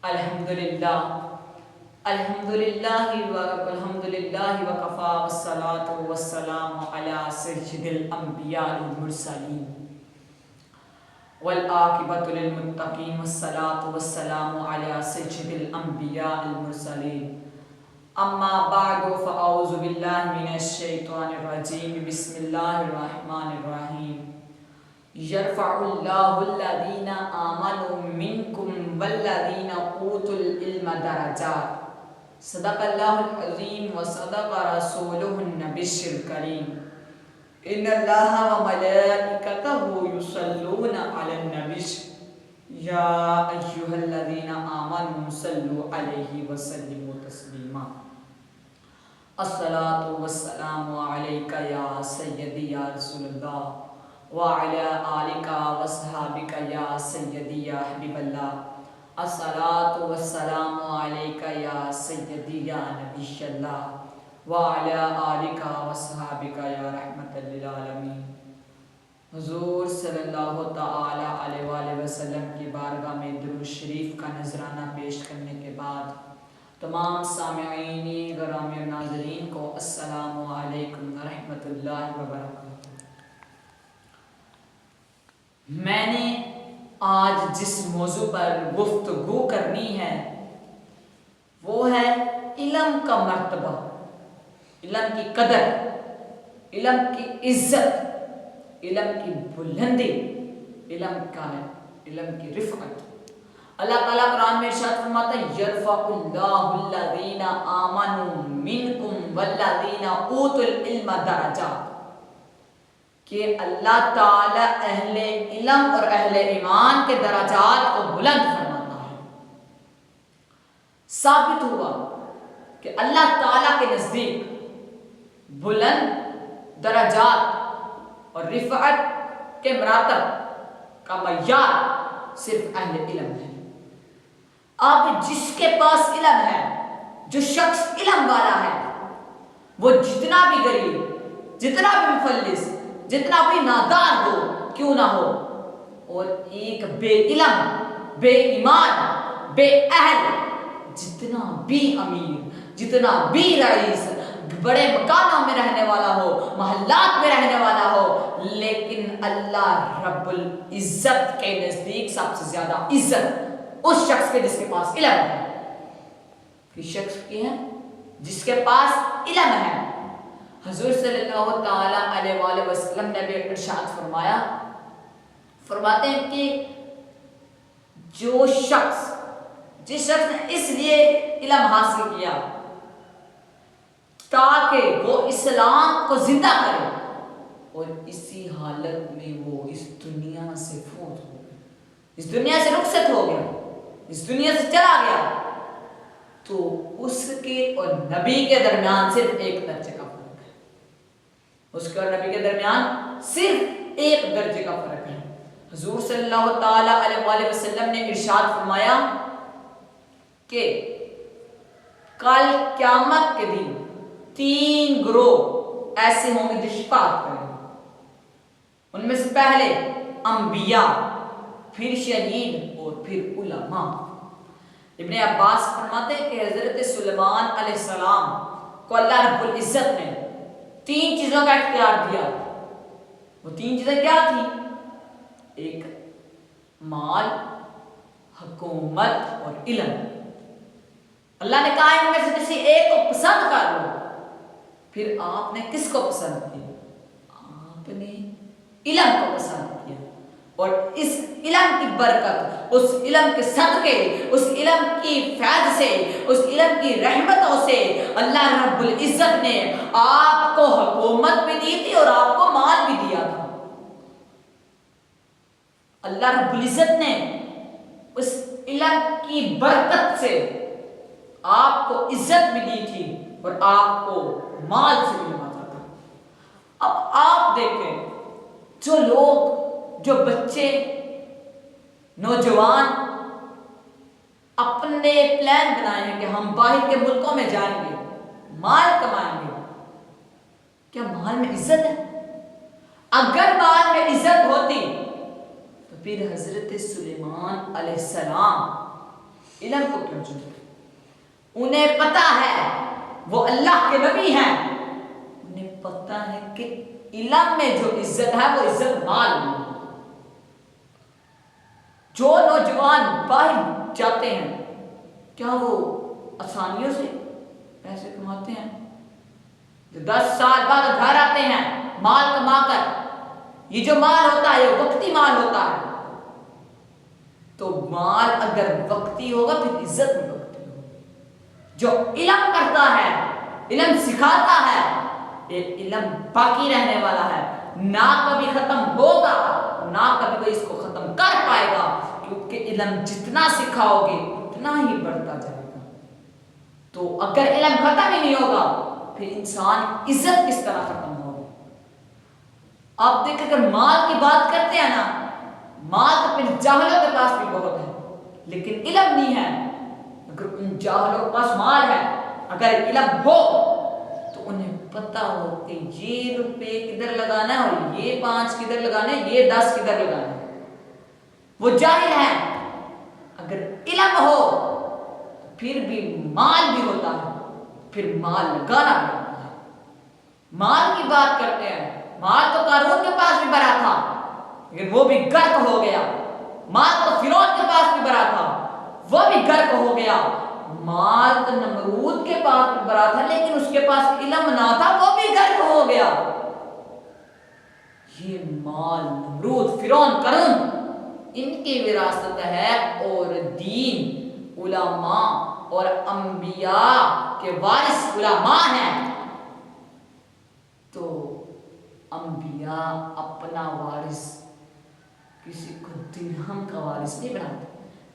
الحمدللہ وکفا والصلاة والسلام علی سید الانبیاء المرسلین والعاقبۃ للمتقین والصلاة والسلام علی سید الانبیاء المرسلین اما بعد فاعوذ باللہ من الشیطان الرجیم بسم اللہ الرحمن الرحیم یرفع اللہ الذین آمنوا منکم والذین اوتوا العلم درجات صدق اللہ العظیم وصدق رسولہ النبی الکریم ان اللہ وملائکتہ یصلون علی النبی یا ایہا الذین آمنوا صلوا علیہ وسلموا تسلیما الصلاۃ والسلام علیک یا سیدی یا رسول اللہ وعلی آلک وصحابک یا سیدی یا حبیب اللہ الصلاۃ والسلام علیک یا سیدی یا نبی اللہ وعلی آلک وصحابک یا رحمت للعالمین۔ حضور صلی اللہ تعالی علیہ وآلہ وسلم کی بارگاہ میں درود شریف کا نذرانہ پیش کرنے کے بعد تمام سامعین گرامی اور ناظرین کو السلام علیکم ورحمۃ اللہ وبرکاتہ۔ میں نے آج جس موضوع پر گفتگو کرنی ہے وہ ہے علم کا مرتبہ، علم کی قدر، علم کی عزت، علم کی بلندی، علم کی رفعت۔ اللہ تعالیٰ قرآن میں ارشاد فرماتا ہے یرفع اللہ الذین آمنوا منکم والذین اوتوا العلم درجات، کہ اللہ تعالیٰ اہل علم اور اہل ایمان کے درجات کو بلند فرماتا ہے۔ ثابت ہوا کہ اللہ تعالیٰ کے نزدیک بلند درجات اور رفعت کے مراتب کا معیار صرف اہل علم ہے۔ اب جس کے پاس علم ہے، جو شخص علم والا ہے، وہ جتنا بھی غریب، جتنا بھی مفلس، جتنا بھی نادان ہو کیوں نہ ہو، اور ایک بے علم، بے ایمان، بے اہل، جتنا بھی امیر، جتنا بھی رئیس، بڑے مکانوں میں رہنے والا ہو، محلات میں رہنے والا ہو، لیکن اللہ رب العزت کے نزدیک سب سے زیادہ عزت اس شخص کے جس کے پاس علم ہے۔ کس شخص کی ہے؟ جس کے پاس علم ہے۔ حضور صلی اللہ تعالیٰ علیہ وآلہ وسلم نے بھی ارشاد فرماتے ہیں کہ جس شخص نے اس لیے علم حاصل کیا تاکہ وہ اسلام کو زندہ کرے اور اسی حالت میں وہ اس دنیا سے فوت ہو گیا، اس دنیا سے رخصت ہو گیا، اس دنیا سے چلا گیا، تو اس کے اور نبی کے درمیان صرف ایک درجے کا فرق ہے۔ اس کے اور نبی کے درمیان صرف ایک درجے کا فرق ہے۔ حضور صلی اللہ تعالی علیہ وآلہ وسلم نے ارشاد فرمایا کہ کل قیامت کے دن 3 گروہ ایسے ہوں گے جو شفاعت کریں گے۔ ان میں سے پہلے انبیاء، پھر شہید اور پھر علماء۔ ابن عباس فرماتے ہیں کہ حضرت سلیمان علیہ السلام کو اللہ رب العزت نے 3 چیزوں کا اختیار دیا۔ وہ 3 چیزیں کیا تھیں؟ ایک مال، حکومت اور علم۔ اللہ نے کہا ان میں سے کسی ایک کو پسند کر لو۔ پھر آپ نے کس کو پسند کیا؟ آپ نے علم کو پسند کیا، اور اس علم کی برکت، اس علم کے صدقے، اس علم کی فیض سے، اس علم کی رحمتوں سے اللہ رب العزت نے آپ کو حکومت بھی دی تھی اور آپ کو مال بھی دیا تھا۔ اللہ رب العزت نے اس علم کی برکت سے آپ کو عزت بھی دی تھی اور آپ کو مال سے بھی نوازا تھا۔ اب آپ دیکھیں، جو لوگ، جو بچے، نوجوان اپنے پلان بنائے ہیں کہ ہم باہر کے ملکوں میں جائیں گے، مال کمائیں گے، کیا مال میں عزت ہے؟ اگر مال میں عزت ہوتی تو پھر حضرت سلیمان علیہ السلام علم کو کیوں چنتے؟ انہیں پتا ہے وہ اللہ کے نبی ہیں، انہیں پتا ہے کہ علم میں جو عزت ہے وہ عزت مال میں۔ جو نوجوان باہر جاتے ہیں کیا وہ آسانیوں سے پیسے کماتے ہیں؟ جو 10 سال بعد گھر آتے ہیں مال کما کر، یہ جو مال ہوتا ہے یہ وقتی مال ہوتا ہے، تو مال اگر وقتی ہوگا پھر عزت بھی وقتی ہوگی۔ جو علم کرتا ہے، علم سکھاتا ہے، یہ علم باقی رہنے والا ہے، نہ کبھی ختم ہوگا، نہ کبھی کوئی اس کو ختم کر پائے گا، کیونکہ علم جتنا سکھاؤ گے اتنا ہی بڑھتا جائے گا۔ تو اگر علم ختم ہی نہیں ہوگا پھر انسان عزت کس طرح ختم ہوگا؟ آپ دیکھیں اگر مال کی بات کرتے ہیں نا، مال تو پھر جاہلوں کے پاس بھی بہت ہے لیکن علم نہیں ہے۔ اگر ان جاہلوں کے پاس مال ہے، اگر علم ہو تو انہیں پتا ہو کہ یہ روپے کدھر لگانا ہے اور یہ 5 کدھر لگانا ہے، یہ 10 کدھر لگانا ہے۔ وہ جاہل ہے۔ اگر علم ہو پھر بھی مال بھی ہوتا ہے، پھر مال لگانا بھی ہوتا ہے۔ مال کی بات کرتے ہیں، مال تو قارون کے پاس بھی بھرا تھا لیکن وہ بھی غرق ہو گیا۔ مال تو فرعون کے پاس بھی بھرا تھا، وہ بھی غرق ہو گیا۔ مال تو نمرود کے پاس بھی بھرا تھا لیکن اس کے پاس علم نہ تھا، وہ بھی غرق ہو گیا۔ یہ مال نمرود، فرعون، قارون ان کی وراثت ہے، اور دین علماء اور انبیاء کے وارث علماء ہیں۔ تو انبیاء اپنا وارث کسی کو درہم کا وارث نہیں بناتے،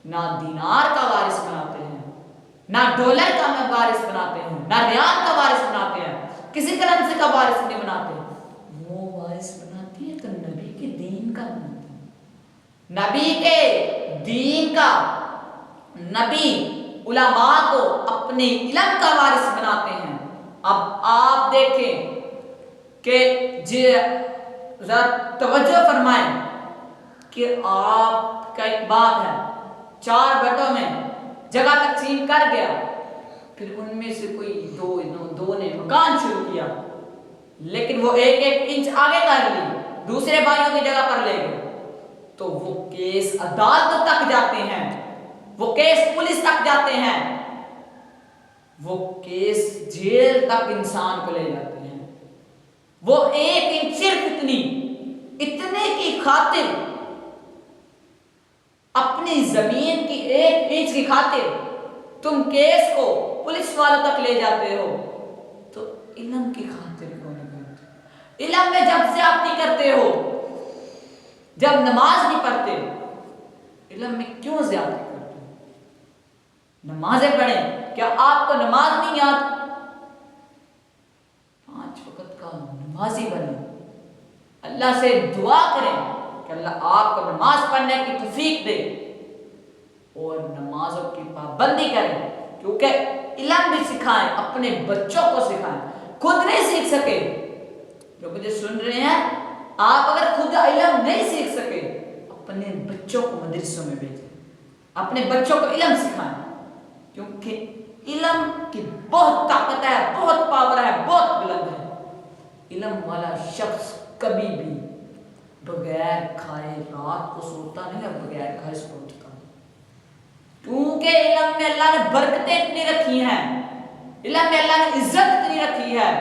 نہ دینار کا وارث بناتے ہیں، نہ ڈالر کا وارث بناتے ہیں، نہ ریال کا وارث بناتے ہیں، کسی کرنسی کا وارث نہیں بناتے۔ وہ وارث بناتی ہے تو نبی کے دین کا بناتے ہیں، نبی کے دین کا۔ نبی علماء کو اپنے علم کا وارث بناتے ہیں۔ اب آپ دیکھیں کہ ذرا توجہ فرمائیں کہ آپ کا ایک باپ ہے، 4 بیٹوں میں جگہ تقسیم کر گیا، پھر ان میں سے کوئی دو نے مکان شروع کیا لیکن وہ 1 انچ آگے کر لی، دوسرے بھائیوں کی جگہ پر لے گئے، تو وہ کیس عدالتوں تک جاتے ہیں، وہ کیس پولیس تک جاتے ہیں، وہ کیس جیل تک انسان کو لے جاتے ہیں۔ وہ 1 انچ صرف اتنے کی خاطر، اپنی زمین کی 1 انچ کی خاطر تم کیس کو پولیس والوں تک لے جاتے ہو، تو علم کی خاطر کیوں نہیں کرتے؟ علم میں جب زیادتی کرتے ہو، جب نماز نہیں پڑھتے، علم میں کیوں زیادتی کرتے ہو؟ نمازیں پڑھیں، کیا آپ کو نماز نہیں یاد؟ 5 وقت کا نمازی بنیں، اللہ سے دعا کریں کہ اللہ آپ کو نماز پڑھنے کی توفیق دے، اور نمازوں کی پابندی کریں، کیونکہ علم بھی سکھائیں، اپنے بچوں کو سکھائیں۔ خود نہیں سیکھ سکے جو مجھے سن رہے ہیں، آپ اگر خود علم نہیں سیکھ سکے اپنے بچوں کو مدرسوں میں بھیجیں، اپنے بچوں کو علم سکھائیں، کیونکہ علم کی بہت طاقت ہے، بہت پاور ہے، بہت بلند ہے۔ علم والا شخص کبھی بھی بغیر کھائے رات کو سوتا نہیں اور بغیر کھائے صبح اٹھتا نہیں، کیونکہ علم میں اللہ نے برکتیں اتنی رکھی ہیں، علم میں اللہ نے عزت اتنی رکھی ہے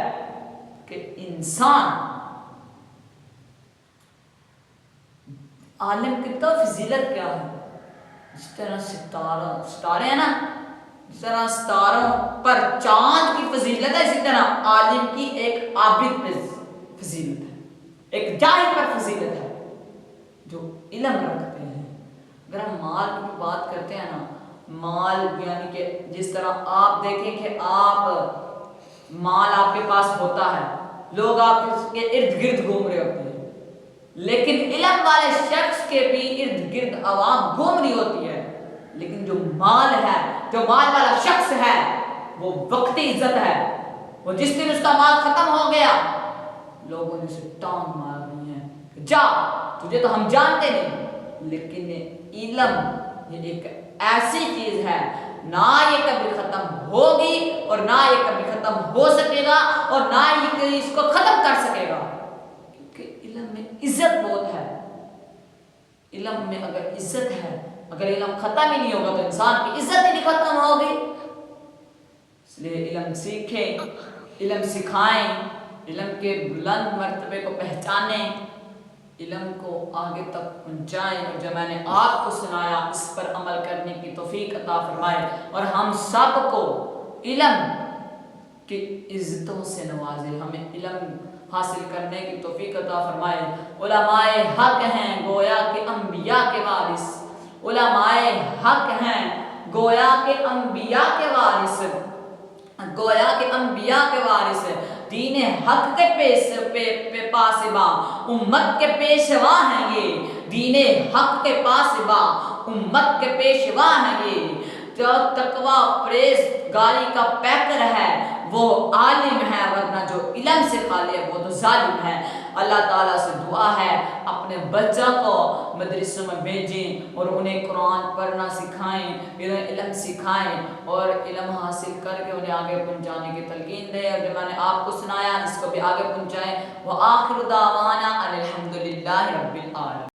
کہ انسان عالم کی تو فضیلت کیا ہے؟ جس طرح ستارے ہیں نا، جس طرح ستاروں پر چاند کی فضیلت ہے، اسی طرح عالم کی ایک عابد پر فضیلت ہے، ایک جاہل پر فضیلت ہے جو علم رکھتے ہیں۔ اگر ہم مال کی بات کرتے ہیں نا، مال یعنی کہ جس طرح آپ دیکھیں کہ آپ مال آپ کے پاس ہوتا ہے، لوگ آپ کے ارد گرد گھوم رہے ہوتے ہیں، لیکن علم والے شخص کے بھی ارد گرد عوام گھوم رہی ہوتی ہے، لیکن جو مال ہے، جو مال والا شخص ہے، وہ وقتی عزت ہے۔ وہ جس دن اس کا مال ختم ہو گیا لوگوں نے اسے ٹانگ مار دی ہے کہ جا، تجھے تو ہم جانتے نہیں، لیکن علم یہ ایک ایسی چیز ہے نہ یہ کبھی ختم ہوگی اور نہ یہ کبھی ختم ہو سکے گا اور نہ یہ اس کو ختم کر سکے گا، کیونکہ علم میں عزت بہت ہے۔ علم میں اگر عزت ہے، اگر علم ختم ہی نہیں ہوگا تو انسان کی عزت ہی نہیں ختم ہوگی۔ اس لیے علم سیکھیں، علم سکھائیں، علم کے بلند مرتبے کو پہچانیں، علم کو آگے تک پہنچائیں، اور جو میں نے آپ کو سنایا اس پر عمل کرنے کی توفیق عطا فرمائے، اور ہم سب کو علم کی عزتوں سے نوازے، ہمیں علم حاصل کرنے کی توفیق عطا فرمائے۔ علماء حق ہیں گویا کہ انبیاء کے وارث، علماء حق ہیں گویا کہ انبیاء کے وارث، گویا کہ انبیاء کے وارث، دین حق کے پاسباں، امت کے پیشوا ہیں یہ، دین حق کے پاسباں، امت کے پیشوا ہیں یہ۔ جو تقوی پرہیزگاری کا پیکر ہے وہ عالم ہے، ورنہ جو علم سے خالی ہے وہ تو ظالم ہے۔ اللہ تعالیٰ سے دعا ہے اپنے بچوں کو مدرسوں میں بھیجیں اور انہیں قرآن پڑھنا سکھائیں، انہیں علم سکھائیں اور علم حاصل کر کے انہیں آگے پہنچانے کی تلقین دیں، اور جو میں نے آپ کو سنایا اس کو بھی آگے پہنچائیں۔ وآخر دعوانا ان الحمد للہ رب العالمین۔